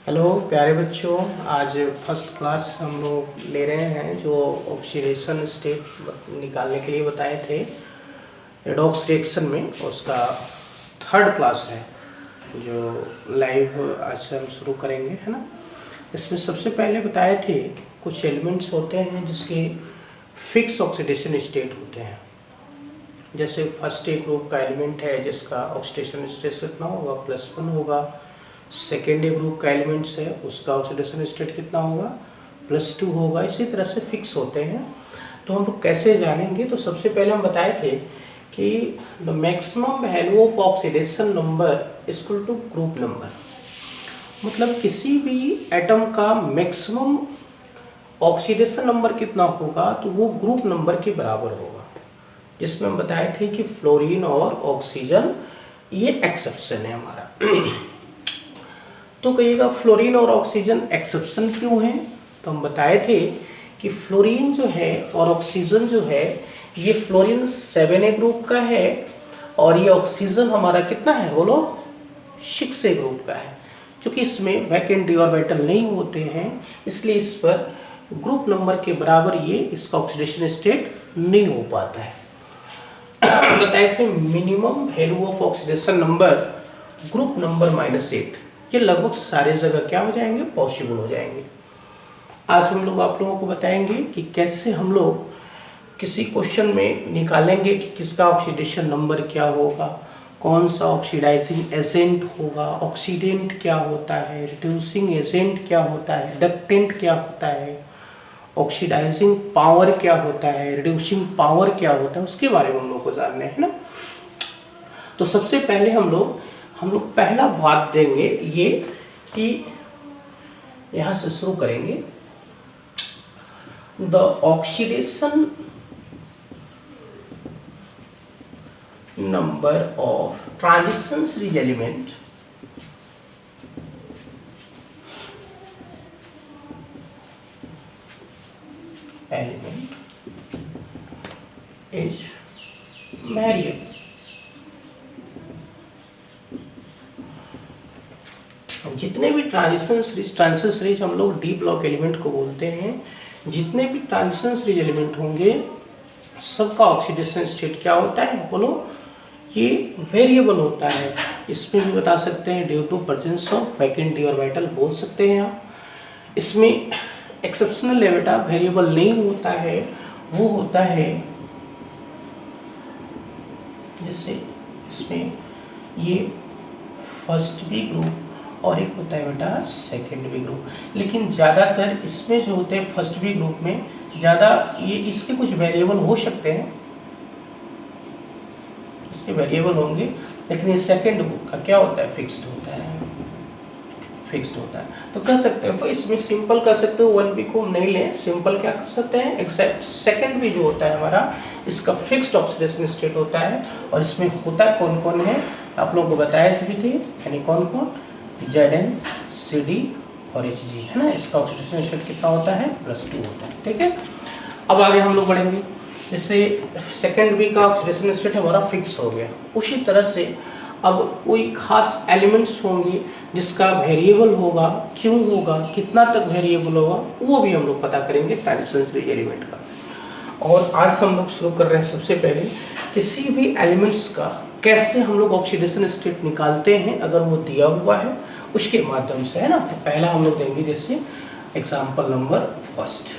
Hello प्यारे बच्चों, आज फर्स्ट क्लास हम लोग ले रहे हैं। जो ऑक्सीडेशन स्टेट निकालने के लिए बताए थे रेडॉक्स रिएक्शन में, उसका थर्ड क्लास है जो लाइव आज से हम शुरू करेंगे, है ना। इसमें सबसे पहले बताए थे कुछ एलिमेंट्स होते हैं जिसके फिक्स ऑक्सीडेशन स्टेट होते हैं। जैसे फर्स्ट ए ग्रुप का एलिमेंट है जिसका ऑक्सीडेशन स्टेट कितना होगा, +1 होगा। सेकेंड ए ग्रुप का एलिमेंट्स है उसका ऑक्सीडेशन स्टेट कितना होगा, +2 होगा। इसी तरह से फिक्स होते हैं। तो हम लोग कैसे जानेंगे, तो सबसे पहले हम बताए थे कि the maximum value of oxidation number equal to group number. मतलब किसी भी एटम का मैक्सिमम ऑक्सीडेशन नंबर कितना होगा तो वो ग्रुप नंबर के बराबर होगा। जिसमें हम बताए थे कि फ्लोरीन और ऑक्सीजन ये एक्सेप्शन है हमारा। तो कहिएगा फ्लोरीन और ऑक्सीजन एक्सेप्शन क्यों है, तो हम बताए थे कि फ्लोरीन जो है और ऑक्सीजन जो है, ये फ्लोरीन 7A ग्रुप का है और ये ऑक्सीजन हमारा कितना है बोलो, 6A ग्रुप का है। क्योंकि इसमें वैकेंट डी ऑर्बिटल नहीं होते हैं, इसलिए इस पर ग्रुप नंबर के बराबर ये इसका ऑक्सीडेशन स्टेट नहीं हो पाता है। बताए थे minimum value of oxidation number group number -8, ये लगभग सारे जगह क्या हो जाएंगे, पॉसिबल हो जाएंगे। आज हम लोग आप लोगों को बताएंगे कि कैसे हम लोग किसी क्वेश्चन में निकालेंगे कि किसका ऑक्सीडेशन नंबर क्या होगा, कौन सा ऑक्सीडाइजिंग एजेंट होगा, ऑक्सीडेंट क्या होता है, रिड्यूसिंग एजेंट क्या होता है, डक्टेंट क्या होता है, ऑक्सीडाइजिंग पावर क्या होता है, रिड्यूसिंग पावर क्या होता है, उसके बारे में हम लोग को जानना है ना। तो सबसे पहले हम लोग पहला बात देंगे ये कि यहां से शुरू करेंगे। The oxidation number of transition series element is variable. जितने भी ट्रांजिशन सीरीज हम लोग डी ब्लॉक एलिमेंट को बोलते हैं, जितने भी ट्रांजिशन सीरीज एलिमेंट होंगे सबका ऑक्सीडेशन स्टेट क्या होता है बोलो, ये वेरिएबल होता है। इसमें भी बता सकते हैं due to presence of vacant d orbital बोल सकते हैं आप। इसमें एक्सेप्शनल है बेटा, वेरिएबल नहीं होता है, वो होता है जिससे इसमें ये फर्स्ट बी ग्रुप और एक होता है बेटा सेकेंड बी ग्रुप। लेकिन ज़्यादातर इसमें जो होते हैं फर्स्ट बी ग्रुप में ज़्यादा ये इसके कुछ वेरिएबल हो सकते हैं, इसके वेरिएबल होंगे, लेकिन ये सेकेंड ग्रुप का क्या होता है, फिक्स्ड होता है, फिक्स्ड होता है। तो कर सकते हो, तो इसमें सिंपल कर सकते हो, 1B को हम नहीं लें, सिंपल क्या कर सकते हैं, एक्सेप्ट सेकेंड बी जो होता है हमारा, इसका फिक्स्ड ऑक्सीडेशन स्टेट होता है। और इसमें होता है कौन कौन है, आप लोगों को बताया भी थे, यानी कौन कौन, Zn, Cd और Hg, है ना। इसका ऑक्सीडेशन स्टेट कितना होता है, +2 होता है। ठीक है, अब आगे हम लोग बढ़ेंगे। जैसे सेकेंड बी का ऑक्सीडेशन स्टेट हमारा फिक्स हो गया, उसी तरह से अब कोई खास एलिमेंट्स होंगे जिसका वेरिएबल होगा, क्यों होगा, कितना तक वेरिएबल होगा, वो भी हम लोग पता करेंगे ट्रांजिशन सीरीज एलिमेंट का। और आज हम लोग शुरू कर रहे हैं सबसे पहले किसी भी एलिमेंट्स का कैसे हम लोग ऑक्सीडेशन स्टेट निकालते हैं अगर वो दिया हुआ है, उसके माध्यम से, है ना। तो पहला हम लोग देंगे जैसे एग्जाम्पल नंबर फर्स्ट।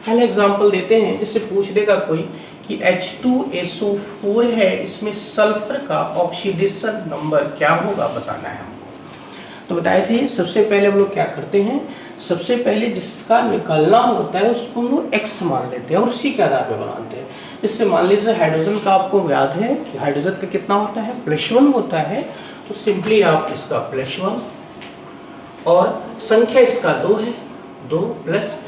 पहला एग्जाम्पल देते हैं, जैसे पूछ देगा कोई कि H2SO4 है, इसमें सल्फर का ऑक्सीडेशन नंबर क्या होगा बताना है हमको। तो बताए थे सबसे पहले हम लोग क्या करते हैं, सबसे पहले जिसका निकालना होता है उसको हम लोग X मान लेते हैं और उसी के आधार पर बनाते हैं। जैसे मान लीजिए हाइड्रोजन का आपको याद है कि हाइड्रोजन का कितना होता है, +1 होता है। तो सिंपली आप इसका +1 और संख्या इसका 2 है, 2 प्लस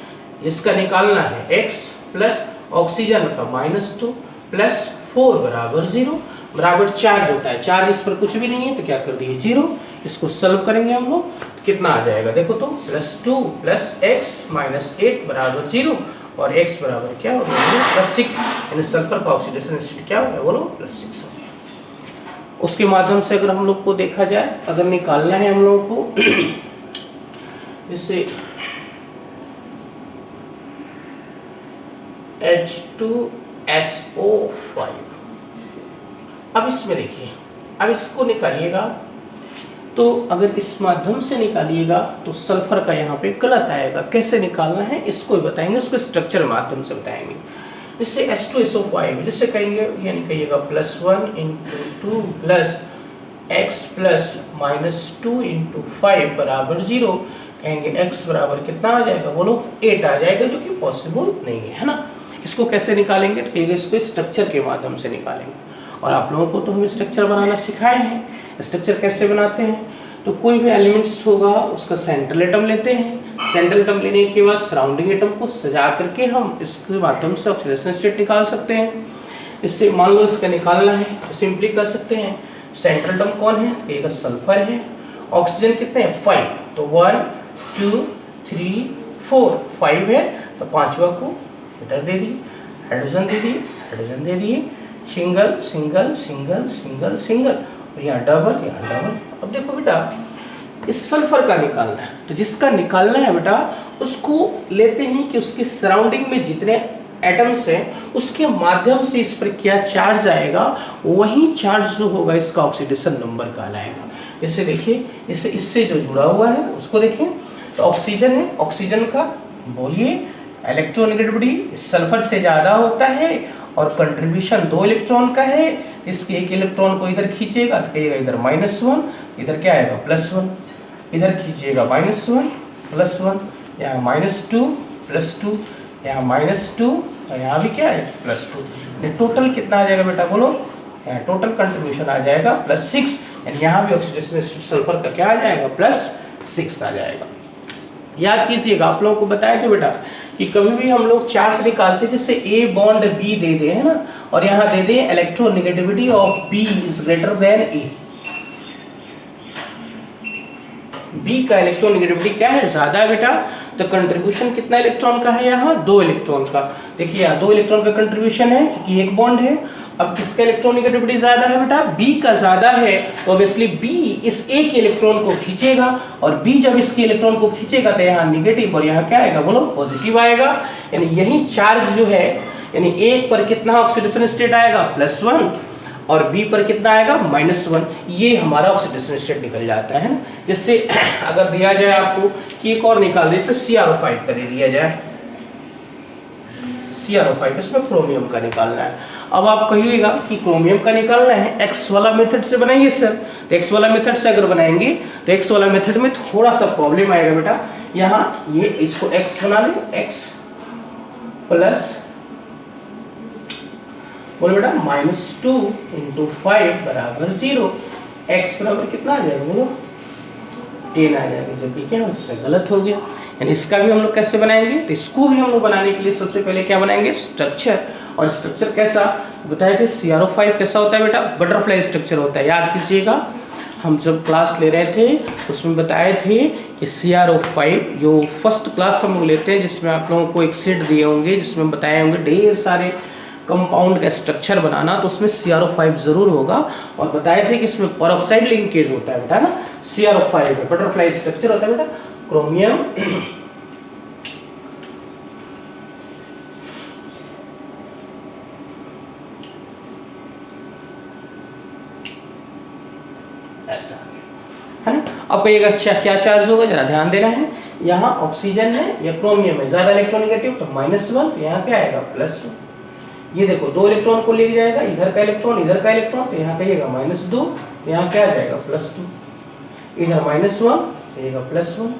जिसका निकालना है X प्लस ऑक्सीजन का -2 प्लस 4 बराबर 0 बराबर चार्ज होता है। चार्ज इस पर कुछ भी नहीं है तो क्या कर दिए 0। इसको सॉल्व करेंगे हम लोग तो कितना आ जाएगा, देखो तो +2 प्लस x -8 बराबर 0 और x बराबर क्या हो गया +6, यानी सल्फर का ऑक्सीडेशन स्टेट क्या हो गया बोलो, +6 हो गया। उसके माध्यम से अगर हम लोग को देखा जाए, अगर निकालना है हम लोगों को इससे H2SO5। अब इसमें देखिए, अब इसको निकालिएगा तो अगर इस माध्यम से निकालिएगा तो सल्फर का यहाँ पे गलत आएगा। कैसे निकालना है इसको ही बताएंगे, उसको स्ट्रक्चर माध्यम से बताएंगे। जिससे H2SO5 जिससे कहेंगे, यानी कहिएगा +1 × 2 प्लस x प्लस -2 × 5 बराबर 0। कहेंगे x बराबर कितना आ जाएगा, बोलो 8 आ जाएगा, जो कि पॉसिबल नहीं है ना। इसको कैसे निकालेंगे, तो कहिएगा इसको स्ट्रक्चर के माध्यम से निकालेंगे। और आप लोगों को तो हम स्ट्रक्चर बनाना सिखाए हैं। स्ट्रक्चर कैसे बनाते हैं, तो कोई भी एलिमेंट्स होगा उसका सेंट्रल एटम लेते हैं। सेंट्रल एटम लेने के बाद सराउंडिंग एटम को सजा करके हम इसके माध्यम से ऑक्सीडेशन स्टेट निकाल सकते हैं। इससे मान लो इसका निकालना है तो सिंपली कर सकते हैं। सेंट्रल एटम कौन है, कहिएगा सल्फर है। ऑक्सीजन कितने हैं, 5, तो 1 2 3 4 5 है, तो पांचवा को इधर दे दिए। हाइड्रोजन दे दिए, हाइड्रोजन दे दिए, single single single single single, और यहाँ डबल, यहाँ डबल। अब देखो बेटा, इस सल्फर का निकालना है, तो जिसका निकालना है बेटा उसको लेते हैं कि उसके सराउंडिंग में जितने एटम्स हैं उसके माध्यम से इस पर क्या चार्ज आएगा, वही चार्ज जो होगा इसका ऑक्सीडेशन नंबर कहलाएगा। जैसे देखिए, जैसे इससे जो जुड़ा हुआ है उसको देखें, तो ऑक्सीजन है, ऑक्सीजन का बोलिए इलेक्ट्रोनेगेटिविटी सल्फर से ज़्यादा होता है और कंट्रीब्यूशन 2 इलेक्ट्रॉन का है। इसके एक इलेक्ट्रॉन को इधर खींचेगा तो कहिएगा इधर -1, इधर क्या आएगा +1, इधर खींचिएगा -1 +1, यहाँ -2 +2, यहाँ -2 और यहाँ भी क्या है +2। टोटल कितना आ जाएगा बेटा, बोलो, यहाँ टोटल कंट्रीब्यूशन आ जाएगा +6, यानी यहाँ भी ऑक्सीडेशन सल्फर का क्या आ जाएगा +6 आ जाएगा। याद कीजिएगा, आप लोगों को बताया था बेटा कि कभी भी हम लोग चार्ज निकालते हैं, जैसे A बॉन्ड B दे दे, है ना, और यहाँ दे दे electronegativity of B is greater than A। B का इलेक्ट्रोनेगेटिविटी क्या है, ज्यादा है बेटा, तो कंट्रीब्यूशन कितना इलेक्ट्रॉन का है, यहाँ 2 इलेक्ट्रॉन का। देखिए यहाँ 2 इलेक्ट्रॉन का कंट्रीब्यूशन है क्योंकि एक बॉन्ड है। अब किसका इलेक्ट्रोनेगेटिविटी ज्यादा है बेटा, B का ज्यादा है, तो ऑब्वियसली B इस A के इलेक्ट्रॉन को खींचेगा, और B जब इसके इलेक्ट्रॉन को खींचेगा तो यहाँ निगेटिव और यहाँ क्या आएगा, बोलो पॉजिटिव आएगा। यानी यही चार्ज जो है, यानी एक पर कितना ऑक्सीडेशन स्टेट आएगा +1 और B पर कितना आएगा -1, ये हमारा ऑक्सीडेशन स्टेट निकल जाता है। जैसे अगर दिया जाए आपको कि एक और निकाल दे, जैसे CrO5 का दे दिया जाए, CrO5 इसमें क्रोमियम का निकालना है। अब आप कहिएगा कि क्रोमियम का निकालना है, X वाला मेथड से बनाएंगे सर, तो X वाला मेथड से अगर बनाएंगे तो X वाला मेथड में थोड़ा सा प्रॉब्लम आएगा बेटा। यहाँ ये इसको X बना लें, X प्लस बोलो बेटा -2 × 5 बराबर 0। x बराबर कितना आ जाएगा, बोलो 10 आ जाएगा, जो कि क्या हो जाएगा, गलत हो गया। यानी इसका भी हम लोग कैसे बनाएंगे, तो इसको भी हम लोग बनाने के लिए सबसे पहले क्या बनाएंगे, स्ट्रक्चर। और स्ट्रक्चर कैसा बताए थे, CrO5 कैसा होता है बेटा, बटरफ्लाई स्ट्रक्चर होता है। याद कीजिएगा, हम जब क्लास ले रहे थे उसमें बताए थे कि CrO5 जो फर्स्ट क्लास हम लोग लेते हैं, जिसमें आप लोगों को एक सेट दिए होंगे जिसमें बताए होंगे ढेर सारे कंपाउंड का स्ट्रक्चर बनाना, तो उसमें CrO5 जरूर होगा। और बताए थे कि इसमें पेरोक्साइड लिंकेज होता है बेटा ना, CrO5 में बटरफ्लाई स्ट्रक्चर होता है बेटा। क्रोमियम ऐसा है ना। अब कहिएगा अच्छा क्या चार्ज होगा, जरा ध्यान देना है। यहाँ ऑक्सीजन है या क्रोमियम है, ज्यादा इलेक्ट्रोनेगेटिव, तो -1, तो यहाँ क्या आएगा +1। ये देखो 2 इलेक्ट्रॉन को ले जाएगा, इधर का इलेक्ट्रॉन इधर का इलेक्ट्रॉन, तो यहाँ कहिएगा -2, तो यहाँ क्या आ जाएगा +2। इधर -1 कहिएगा +1,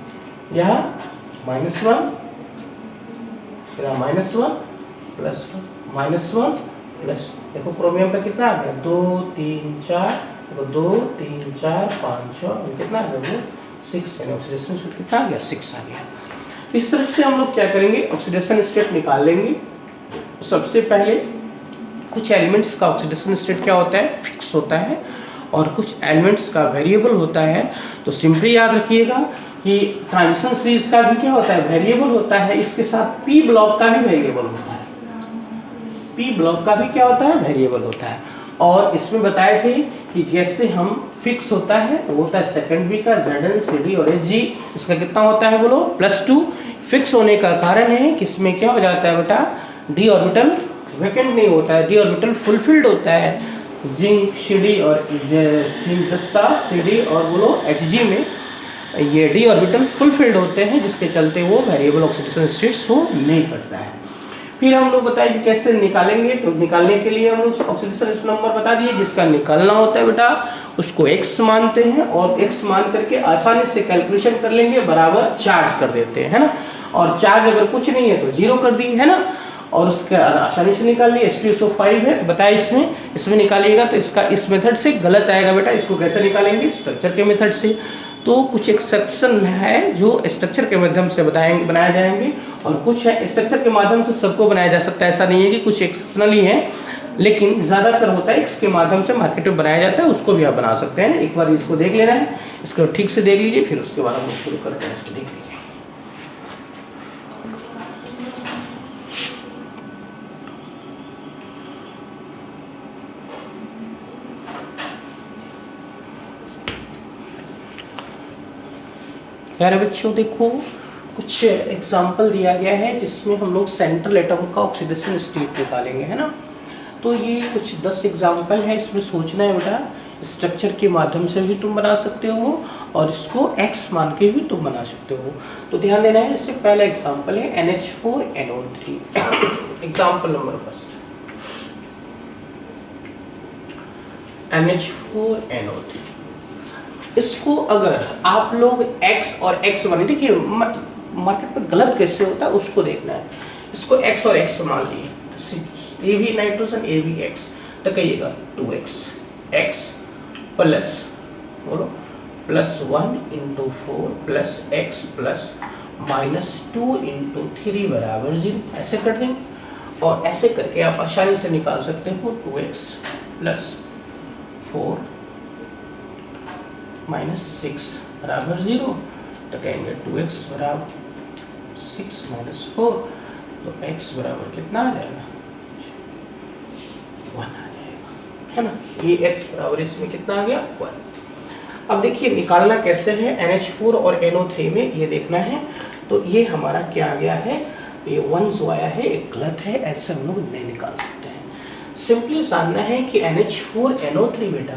यहाँ -1, इधर -1 +1 प्लस, देखो क्रोमियम का कितना आ गया 2 3 4, देखो 2 3 4 5 6, कितना आ गया 6, यानी ऑक्सीडेशन स्टेट कितना आ गया 6 आ गया। इस तरह से हम लोग क्या करेंगे, ऑक्सीडेशन स्टेट निकाल लेंगे। सबसे पहले कुछ एलिमेंट्स का ऑक्सीडेशन स्टेट क्या होता है, फिक्स होता है, और कुछ एलिमेंट्स का वेरिएबल होता है। तो सिंपली याद रखिएगा कि ट्रांजिशन सीरीज का भी क्या होता है, वेरिएबल होता है। इसके साथ पी ब्लॉक का भी वेरिएबल होता है, पी ब्लॉक का भी क्या होता है, वेरिएबल होता है। और इसमें बताए थे कि जैसे हम फिक्स होता है वो होता है सेकंड बी का Zn Cd और Hg, इसका कितना होता है बोलो +2। फिक्स होने का कारण है कि इसमें क्या हो जाता है बेटा, d ऑर्बिटल वैकेंट नहीं होता है, d ऑर्बिटल फुलफिल्ड होता है। जिंक Cd और जिंक जस्ता Cd और बोलो Hg में ये d ऑर्बिटल फुलफिल्ड होते हैं, जिसके चलते वो वेरिएबल ऑक्सीडेशन स्टेट शो नहीं करता है। फिर हम लोग बताएं कि कैसे निकालेंगे, तो निकालने के लिए हम लोग ऑक्सीडेशन नंबर बता दिए, जिसका निकालना होता है बेटा उसको x मानते हैं और x मान करके आसानी से कैलकुलेशन कर लेंगे, बराबर चार्ज कर देते हैं, है ना। और चार्ज अगर कुछ नहीं है तो 0 कर दी, है ना। और उसका आसानी से निकाल लिया, H2SO5 है बताया इसमें निकालिएगा तो इसका इस मेथड से गलत आएगा बेटा। इसको कैसे निकालेंगे, स्ट्रक्चर के मेथड से। तो कुछ एक्सेप्शन है जो स्ट्रक्चर के माध्यम से बनाए जाएंगे और कुछ है स्ट्रक्चर के माध्यम से सबको बनाया जा सकता है, ऐसा नहीं है कि कुछ एक्सेप्शनल ही है, लेकिन ज़्यादातर होता है एक्स के माध्यम से मार्केट में बनाया जाता है, उसको भी आप बना सकते हैं। एक बार इसको देख लेना है, इसको ठीक से देख लीजिए, फिर उसके बाद हम लोग शुरू करते हैं। इसको देख लीजिए। यार बच्चों देखो, कुछ एग्जाम्पल दिया गया है जिसमें हम लोग सेंट्रल एटम का ऑक्सीडेशन स्टेट निकालेंगे, है ना। तो ये कुछ 10 एग्जाम्पल है, इसमें सोचना है बेटा स्ट्रक्चर के माध्यम से भी तुम बना सकते हो और इसको x मान के भी तुम बना सकते हो। तो ध्यान देना है, इससे पहला एग्जाम्पल है NH4NO3 example number first, NH4NO3। इसको अगर आप लोग x और x मान, देखिए मार्केट पे गलत कैसे होता है उसको देखना है। इसको x और x मान लिए, ये भी नाइट्रोजन ये भी x, तो कहिएगा 2x x प्लस बोलो +1 × 4 प्लस x प्लस -2 × 3 बराबर 0, ऐसे कर देंगे। और ऐसे करके आप आसानी से निकाल सकते हो 2x प्लस 4 -6 बराबर 0, तो कहेंगे 2x बराबर 6 - 4, तो x बराबर कितना आ जाएगा 1 आ जाएगा, है ना। ये x बराबर इसमें कितना आ गया 1। अब देखिए निकालना कैसे है, NH4 और NO3 में ये देखना है। तो ये हमारा क्या आ गया है, ये 1 जो आया है एक गलत है, ऐसे हम लोग नहीं निकाल सकते हैं। सिंपली जानना है कि NH4NO3 बेटा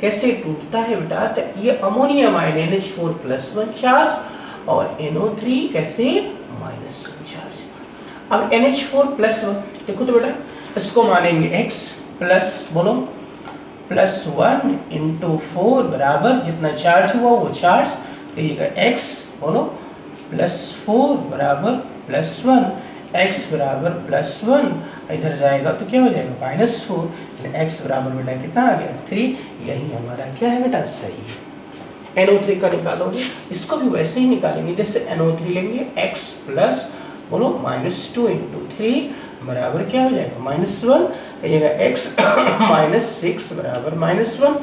कैसे टूटता है बेटा, तो ये अमोनियम आयन NH4+1 चार्ज और NO3 कैसे -1 चार्ज। अब NH4+1 देखो तो बेटा, इसको मानेंगे x प्लस बोलो +1 × 4 बराबर जितना चार्ज हुआ वो चार्ज, कहिएगा x बोलो +4 बराबर +1, x बराबर +1, इधर जाएगा तो क्या हो जाएगा -4, x बराबर बेटा कितना आ गया 3। यही हमारा क्या है बेटा सही है। NO3 का निकालोगे, इसको भी वैसे ही निकालेंगे जैसे NO3 लेंगे, x प्लस बोलो -2 × 3 बराबर क्या हो जाएगा -1, कहिएगा x -6 बराबर -1,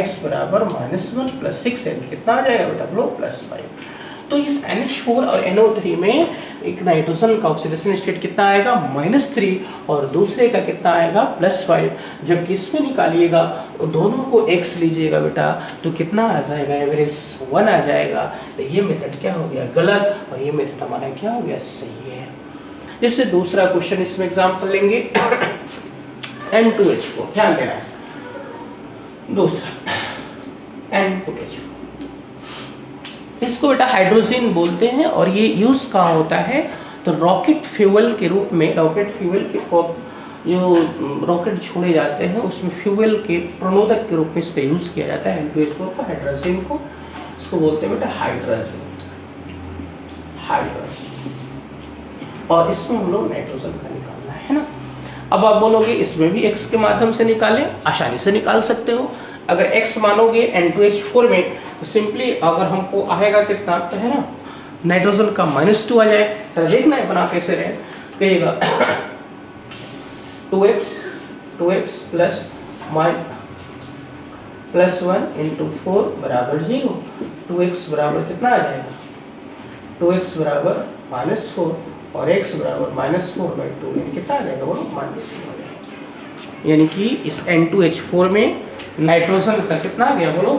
x बराबर -1 + 6 कितना आ जाएगा बेटा बोलो +5। तो इस NH4 और NO3 में एक नाइट्रोजन का ऑक्सीडेशन स्टेट कितना आएगा -3 और दूसरे का कितना आएगा +5। जबकि इसमें निकालिएगा तो दोनों को x लीजिएगा बेटा तो कितना आ जाएगा एवरेज 1 आ जाएगा। तो ये मेथड क्या हो गया गलत और ये मेथड हमारा क्या हो गया सही है। जैसे दूसरा क्वेश्चन इसमें एग्जाम्पल लेंगे N2H को, ध्यान देना है। दूसरा N2H, इसको बेटा हाइड्रोजन बोलते हैं और ये यूज कहाँ होता है, तो रॉकेट फ्यूल के रूप में, रॉकेट फ्यूल के जो रॉकेट छोड़े जाते हैं उसमें फ्यूल के प्रणोदक के रूप में इसका यूज किया जाता है। N2H4 को, हाइड्रोजन को, इसको बोलते हैं बेटा हाइड्रोजन, और इसमें हम लोग नाइट्रोजन का निकालना है ना। अब आप बोलोगे इसमें भी x के माध्यम से निकालें, आसानी से निकाल सकते हो। अगर x मानोगे N2H4 में तो सिंपली अगर हमको आएगा कितना तो है ना नाइट्रोजन का -2 आ जाए। चलो देखना है बना कैसे रहे, कहिएगा 2x प्लस +1 × 4 बराबर 0, 2x बराबर कितना आ जाएगा 2x बराबर -4 और x बराबर -4/2 कितना आ जाएगा बोलो -2 आ जाएगा। यानी कि इस N2H4 में नाइट्रोजन का कितना आ गया बोलो